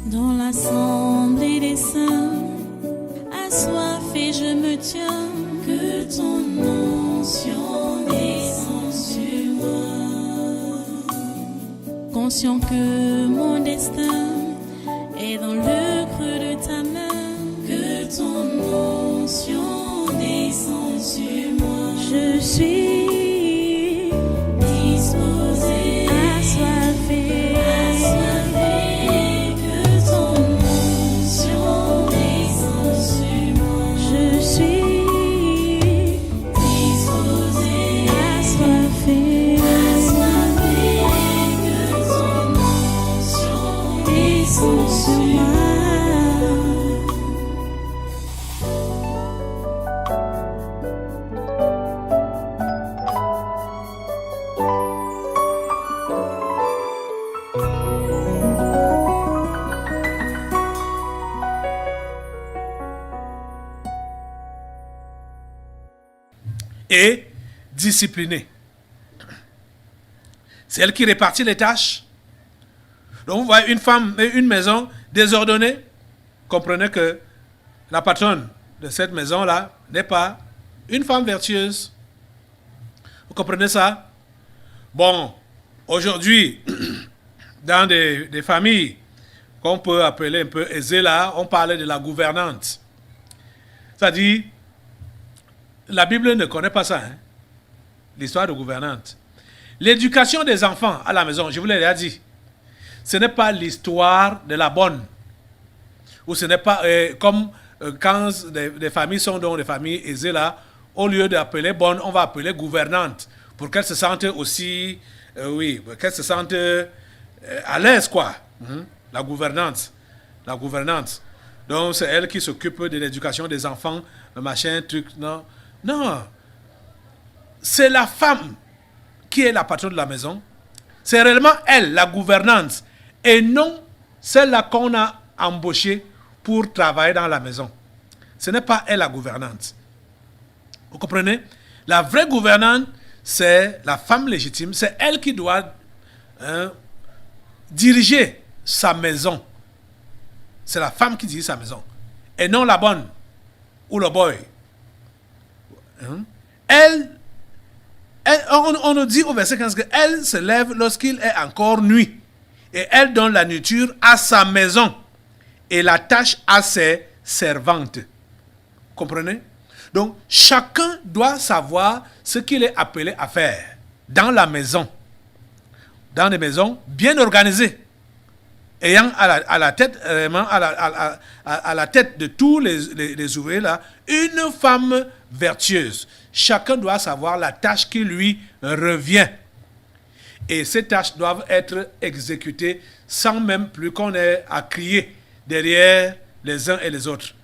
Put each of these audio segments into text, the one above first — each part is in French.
Dans l'assemblée des saints, assoiffé je me tiens, que ton onction descende sur moi. Conscient que mon destin est dans le creux de ta main, que ton onction descende sur moi. Je suis disposé, assoiffé, que ton onction descende sur moi. Je suis disposé, assoiffé, que ton onction descende sur moi. Et disciplinée. C'est elle qui répartit les tâches. Donc vous voyez une femme et une maison désordonnée. Comprenez que la patronne de cette maison-là n'est pas une femme vertueuse. Vous comprenez ça? Bon, aujourd'hui, dans des familles qu'on peut appeler un peu aisées là, on parlait de la gouvernante. C'est-à-dire, la Bible ne connaît pas ça, hein? L'histoire de gouvernante. L'éducation des enfants à la maison, je vous l'ai déjà dit, ce n'est pas l'histoire de la bonne. Ou ce n'est pas comme quand des familles sont donc des familles aisées là, au lieu d'appeler bonne, on va appeler gouvernante, pour qu'elles se sentent aussi, qu'elles se sentent à l'aise, quoi. La gouvernante. La gouvernante. Donc c'est elle qui s'occupe de l'éducation des enfants, le machin, truc, non. Non, c'est la femme qui est la patronne de la maison. C'est réellement elle, la gouvernante, et non celle-là qu'on a embauchée pour travailler dans la maison. Ce n'est pas elle la gouvernante. Vous comprenez? La vraie gouvernante, c'est la femme légitime. C'est elle qui doit diriger sa maison. C'est la femme qui dirige sa maison. Et non la bonne ou le boy. On nous dit au verset 15 qu'elle se lève lorsqu'il est encore nuit et elle donne la nourriture à sa maison et la tâche à ses servantes. Comprenez? Donc chacun doit savoir ce qu'il est appelé à faire dans la maison, dans des maisons bien organisées, ayant à la tête vraiment à la tête de tous les ouvriers là une femme vertueuse. Chacun doit savoir la tâche qui lui revient. Et ces tâches doivent être exécutées sans même plus qu'on ait à crier derrière les uns et les autres.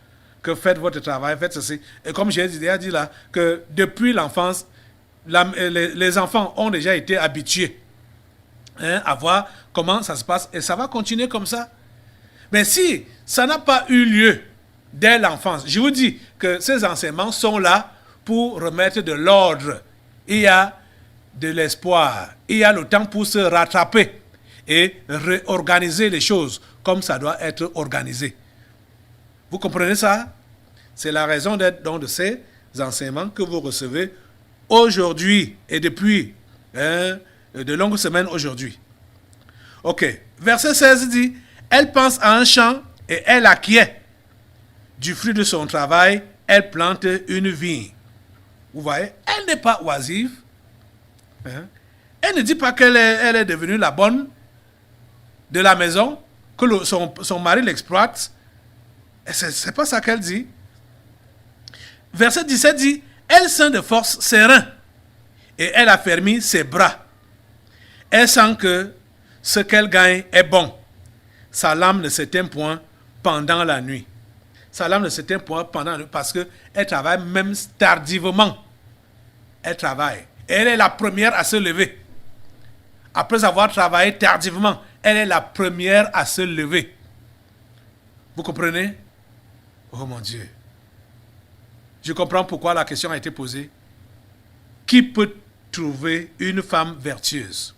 Que faites votre travail, faites ceci. Et comme j'ai déjà dit là, que depuis l'enfance, les enfants ont déjà été habitués à voir comment ça se passe. Et ça va continuer comme ça. Mais si ça n'a pas eu lieu dès l'enfance, je vous dis que ces enseignements sont là pour remettre de l'ordre. Il y a de l'espoir. Il y a le temps pour se rattraper et réorganiser les choses comme ça doit être organisé. Vous comprenez ça? C'est la raison d'être donc de ces enseignements que vous recevez aujourd'hui et depuis de longues semaines aujourd'hui. Ok. Verset 16 dit, elle pense à un champ et elle acquiert du fruit de son travail, elle plante une vigne. Vous voyez, elle n'est pas oisive. Elle ne dit pas qu'elle est devenue la bonne de la maison, que son mari l'exploite. C'est pas ça qu'elle dit. Verset 17 dit, elle sent de force ses reins et elle affermit ses bras. Elle sent que ce qu'elle gagne est bon. Sa lame ne s'éteint point pendant la nuit. Sa lame ne s'éteint point pendant la nuit parce qu'elle travaille même tardivement. Elle travaille. Elle est la première à se lever. Après avoir travaillé tardivement, elle est la première à se lever. Vous comprenez? Oh mon Dieu. Je comprends pourquoi la question a été posée. Qui peut trouver une femme vertueuse?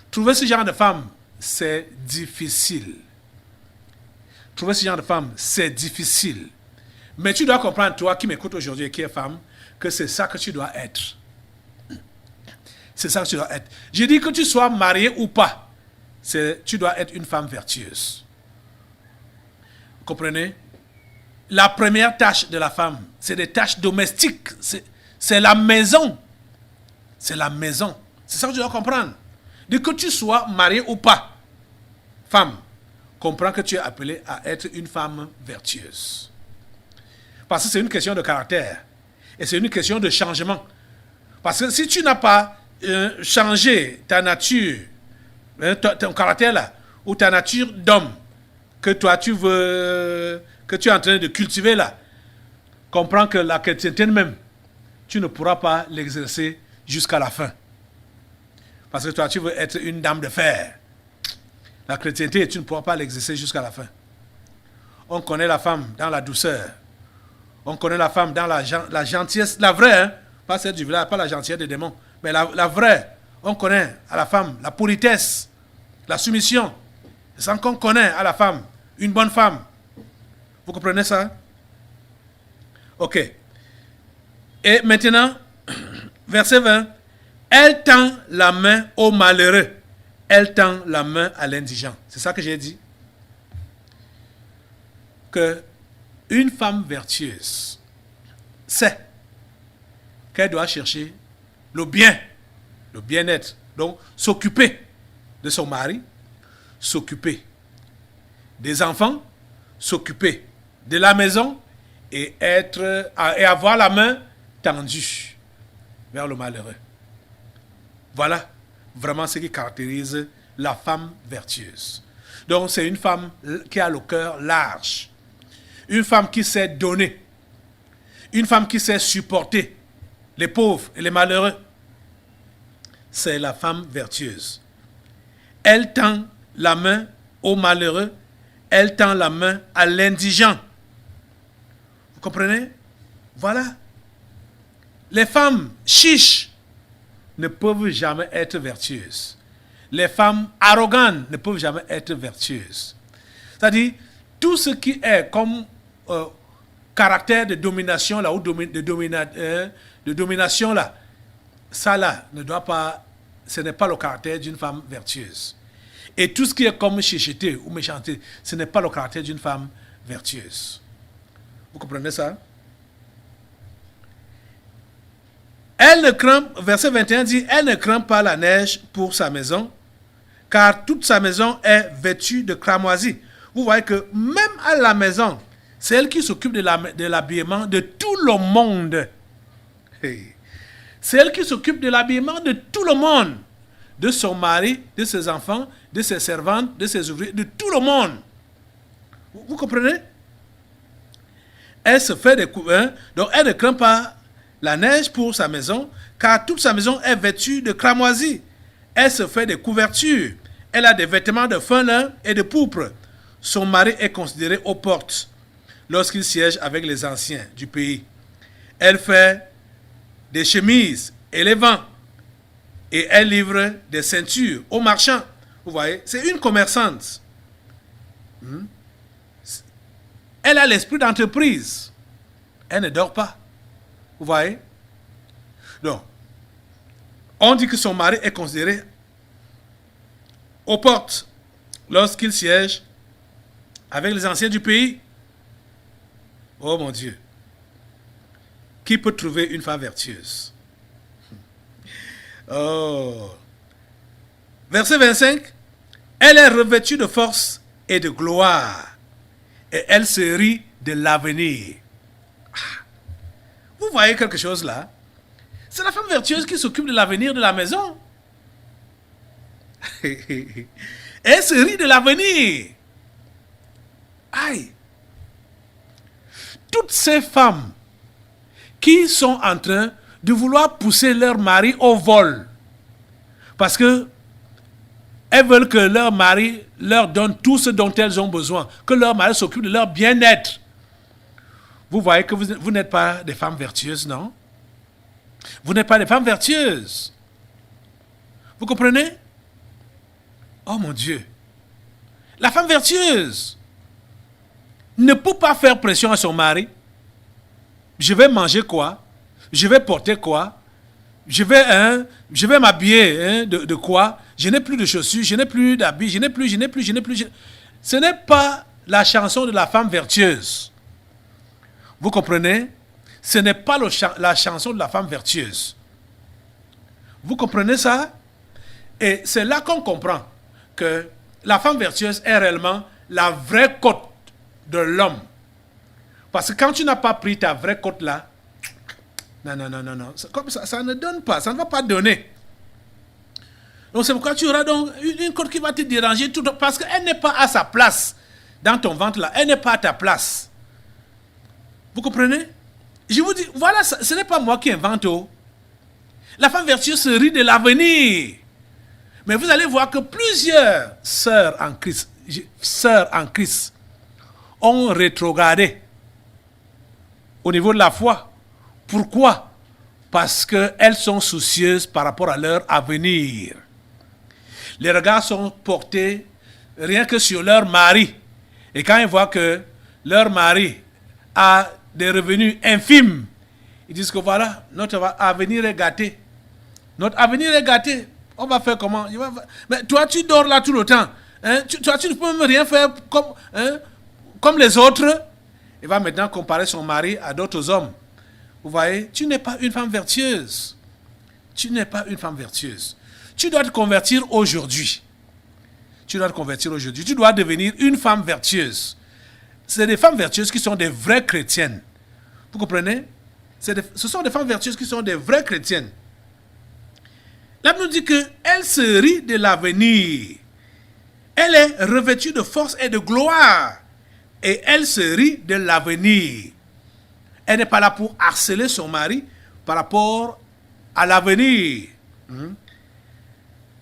Trouver ce genre de femme, c'est difficile. trouver ce genre de femme, c'est difficile. Mais tu dois comprendre, toi qui m'écoutes aujourd'hui et qui es femme, que c'est ça que tu dois être. C'est ça que tu dois être. Je dis que tu sois marié ou pas, tu dois être une femme vertueuse. Vous comprenez? La première tâche de la femme, c'est des tâches domestiques. C'est la maison. C'est la maison. C'est ça que tu dois comprendre. Dès que tu sois marié ou pas, femme, comprends que tu es appelée à être une femme vertueuse. Parce que c'est une question de caractère. Et c'est une question de changement. Parce que si tu n'as pas changé ta nature, ton caractère là, ou ta nature d'homme, que toi tu veux, que tu es en train de cultiver là, comprends que la chrétienté même, tu ne pourras pas l'exercer jusqu'à la fin. Parce que toi tu veux être une dame de fer. La chrétienté, tu ne pourras pas l'exercer jusqu'à la fin. On connaît la femme dans la douceur. On connaît la femme dans la gentillesse, la vraie, hein? Pas celle du village, pas la gentillesse des démons, mais la vraie. On connaît à la femme la politesse, la soumission. C'est ça qu'on connaît à la femme, une bonne femme. Vous comprenez ça? Ok. Et maintenant, verset 20. Elle tend la main au malheureux. Elle tend la main à l'indigent. C'est ça que j'ai dit. Que une femme vertueuse sait qu'elle doit chercher le bien, le bien-être. Donc, s'occuper de son mari, s'occuper des enfants, s'occuper de la maison et avoir la main tendue vers le malheureux. Voilà vraiment ce qui caractérise la femme vertueuse. Donc, c'est une femme qui a le cœur large. Une femme qui sait donner. Une femme qui sait supporter les pauvres et les malheureux. C'est la femme vertueuse. Elle tend la main au malheureux. Elle tend la main à l'indigent. Vous comprenez? Voilà. Les femmes chiches ne peuvent jamais être vertueuses. Les femmes arrogantes ne peuvent jamais être vertueuses. C'est-à-dire, tout ce qui est comme caractère de domination là, ou de domination là, ça là ne doit pas, ce n'est pas le caractère d'une femme vertueuse. Et tout ce qui est comme chicheté ou méchanceté, ce n'est pas le caractère d'une femme vertueuse. Vous comprenez ça? Elle ne craint, verset 21 dit, elle ne craint pas la neige pour sa maison, car toute sa maison est vêtue de cramoisie. Vous voyez que même à la maison, c'est elle qui s'occupe de l'habillement de tout le monde. Hey. C'est elle qui s'occupe de l'habillement de tout le monde. De son mari, de ses enfants, de ses servantes, de ses ouvriers, de tout le monde. Vous comprenez? Elle se fait des couverts, donc elle ne craint pas la neige pour sa maison, car toute sa maison est vêtue de cramoisie. Elle se fait des couvertures. Elle a des vêtements de fin lin et de pourpre. Son mari est considéré aux portes lorsqu'il siège avec les anciens du pays. Elle fait des chemises et les vend. Et elle livre des ceintures aux marchands. Vous voyez, c'est une commerçante. Elle a l'esprit d'entreprise. Elle ne dort pas. Vous voyez? Donc, on dit que son mari est considéré aux portes lorsqu'il siège avec les anciens du pays. Oh mon Dieu. Qui peut trouver une femme vertueuse? Oh. Verset 25. Elle est revêtue de force et de gloire. Et elle se rit de l'avenir. Vous voyez quelque chose là? C'est la femme vertueuse qui s'occupe de l'avenir de la maison. Elle se rit de l'avenir. Aïe. Toutes ces femmes qui sont en train de vouloir pousser leur mari au vol. Parce que elles veulent que leur mari leur donne tout ce dont elles ont besoin. Que leur mari s'occupe de leur bien-être. Vous voyez que vous n'êtes pas des femmes vertueuses, non? Vous n'êtes pas des femmes vertueuses. Vous comprenez? Oh mon Dieu. La femme vertueuse ne peut pas faire pression à son mari. Je vais manger quoi? Je vais porter quoi? Je vais m'habiller de quoi? Je n'ai plus de chaussures, je n'ai plus d'habits, je n'ai plus. Ce n'est pas la chanson de la femme vertueuse. Vous comprenez? Ce n'est pas la chanson de la femme vertueuse. Vous comprenez ça? Et c'est là qu'on comprend que la femme vertueuse est réellement la vraie cote de l'homme. Parce que quand tu n'as pas pris ta vraie cote là, non. Comme ça ne donne pas, ça ne va pas donner. Donc c'est pourquoi tu auras donc une cote qui va te déranger tout, parce qu'elle n'est pas à sa place dans ton ventre là, elle n'est pas à ta place. Vous comprenez? Je vous dis, voilà, ce n'est pas moi qui invente. La femme vertueuse se rit de l'avenir. Mais vous allez voir que plusieurs sœurs en Christ ont rétrogradé au niveau de la foi. Pourquoi? Parce qu'elles sont soucieuses par rapport à leur avenir. Les regards sont portés rien que sur leur mari. Et quand ils voient que leur mari a des revenus infimes, ils disent que voilà, notre avenir est gâté. Notre avenir est gâté. On va faire comment? Mais toi, tu dors là tout le temps. Toi, tu ne peux même rien faire comme les autres. Il va maintenant comparer son mari à d'autres hommes. Vous voyez, tu n'es pas une femme vertueuse. Tu n'es pas une femme vertueuse. Tu dois te convertir aujourd'hui. Tu dois devenir une femme vertueuse. C'est des femmes vertueuses qui sont des vraies chrétiennes. Vous comprenez? Ce sont des femmes vertueuses qui sont des vraies chrétiennes. La Bible nous dit qu'elle se rit de l'avenir. Elle est revêtue de force et de gloire. Et elle se rit de l'avenir. Elle n'est pas là pour harceler son mari par rapport à l'avenir.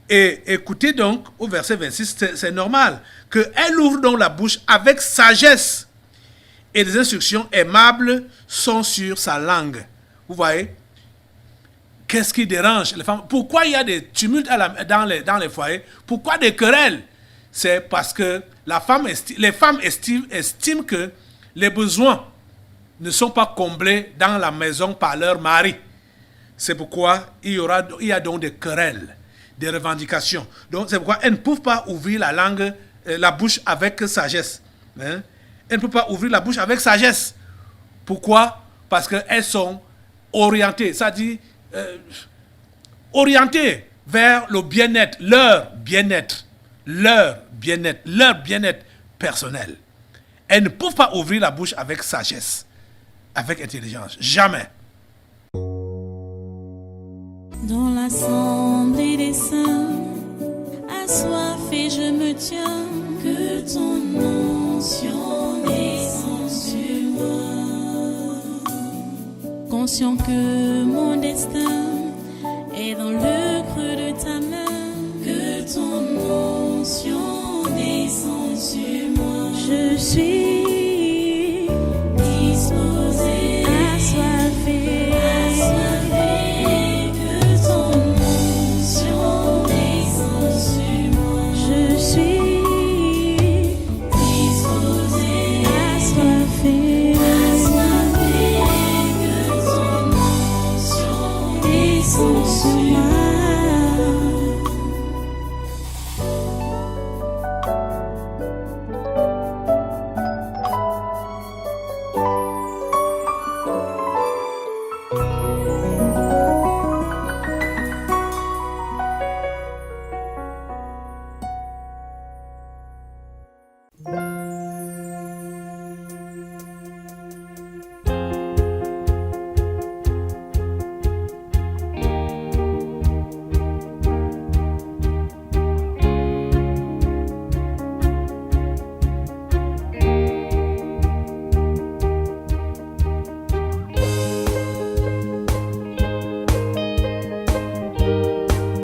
Et écoutez donc au verset 26, c'est normal qu'elle ouvre donc la bouche avec sagesse. Et des instructions aimables sont sur sa langue. Vous voyez? Qu'est-ce qui dérange les femmes? Pourquoi il y a des tumultes dans les foyers? Pourquoi des querelles? C'est parce que les femmes estiment que les besoins ne sont pas comblés dans la maison par leur mari. C'est pourquoi il y a donc des querelles, des revendications. Donc c'est pourquoi elles ne peuvent pas ouvrir la bouche avec sagesse. Elles ne peuvent pas ouvrir la bouche avec sagesse. Pourquoi? Parce qu'elles sont orientées, ça dit orientées vers le bien-être, leur bien-être personnel. Elles ne peuvent pas ouvrir la bouche avec sagesse, avec intelligence. Jamais. Dans l'assemblée des saints, assoiffé je me tiens, que ton onction descende sur moi. Conscient que mon destin est dans le creux de ta main, que ton onction descende sur moi. Je suis